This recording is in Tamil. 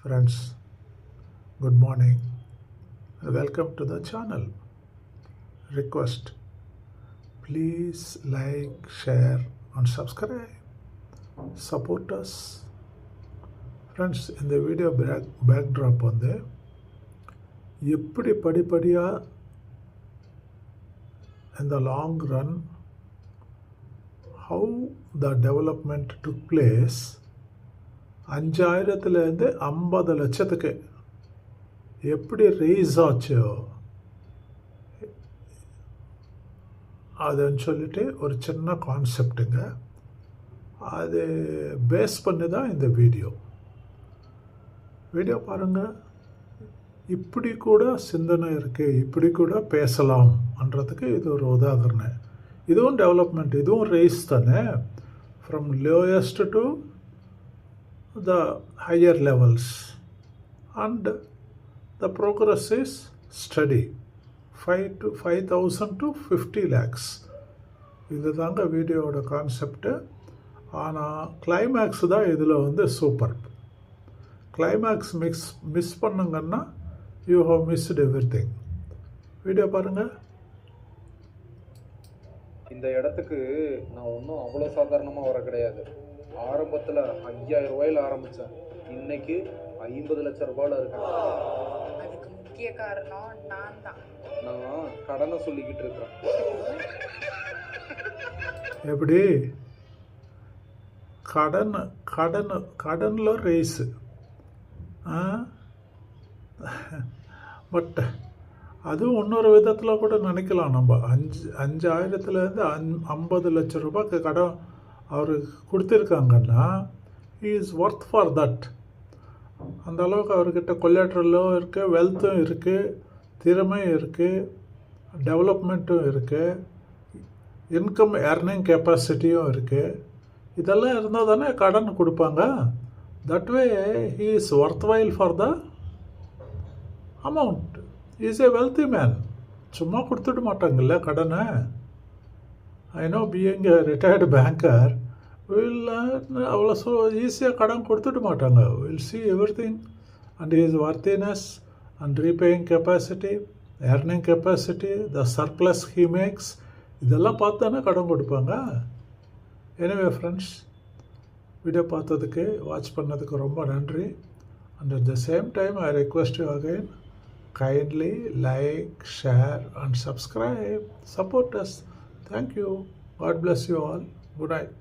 Friends, good morning and welcome to the channel. Request, please like, share and subscribe. Support us. Friends, இந்த வீடியோ பேக்ட்ராப் வந்து எப்படி படிப்படியாக in the long run how the development took place 5,000லேருந்து 50 லட்சத்துக்கு எப்படி ரேஸ் ஆச்சோ அதுன்னு சொல்லிட்டு ஒரு சின்ன கான்செப்டுங்க. அது பேஸ் பண்ணி தான் இந்த வீடியோ பாருங்கள். இப்படி கூட சிந்தனை இருக்குது, இப்படி கூட பேசலாம்ன்றதுக்கு இது ஒரு உதாரணம். இதுவும் டெவலப்மெண்ட், இதுவும் ரேஸ் தானே, from lowest to the higher levels, and the progress is steady. 5,000 to 50 lakhs. இது தாங்க வீடியோவோட கான்செப்டு. ஆனால் கிளைமேக்ஸ் தான் இதில் வந்து சூப்பர். கிளைமேக்ஸ் மிஸ் பண்ணுங்கன்னா you have missed everything. Video பாருங்கள். இந்த இடத்துக்கு நான் ஒன்றும் அவ்வளோ சாதாரணமாக வர கிடையாது. ஆரம்பத்தில் 5,000 ரூபாயில் ஆரம்பித்தேன், இன்னைக்கு 50 லட்சம் ரூபாயில் இருக்கேன். அதுக்கு முக்கிய காரணம் நான் தான். நான் கடனை சொல்லிக்கிட்டு இருக்கிறேன். எப்படி கடனில் ரேஸு. பட் அதுவும் இன்னொரு விதத்தில் கூட நினைக்கலாம். நம்ம 5,000லேருந்து 50 லட்சம் ரூபாய்க்கு கடன் அவர் கொடுத்துருக்காங்கன்னா he is worth for that. அந்த அளவுக்கு அவர்கிட்ட கொலேட்ரலும் இருக்குது, வெல்த்தும் இருக்குது, திறமையும் இருக்குது, டெவலப்மெண்ட்டும் இருக்குது, இன்கம் ஏர்னிங் கெப்பாசிட்டியும் இருக்குது. இதெல்லாம் இருந்தால் தானே கடன் கொடுப்பாங்க. That way he is worth while for the amount. Is a wealthy man. சும்மா கொடுத்துட மாட்டாங்கல்ல கடனை. I know, being a retired banker அவ்வளோ ஈஸியாக கடன் கொடுத்துட மாட்டாங்க. Will see every thing and his worthiness and repaying capacity, earning capacity, the surplus he maths, இதெல்லாம் பார்த்து தானே கடன் கொடுப்பாங்க. எனிவே ஃப்ரெண்ட்ஸ், வீடியோ பார்த்ததுக்கு, வாட்ச் பண்ணதுக்கு ரொம்ப நன்றி. And at the same time I request you again, kindly like, share and subscribe. Support us. Thank you. God bless you all. Good night.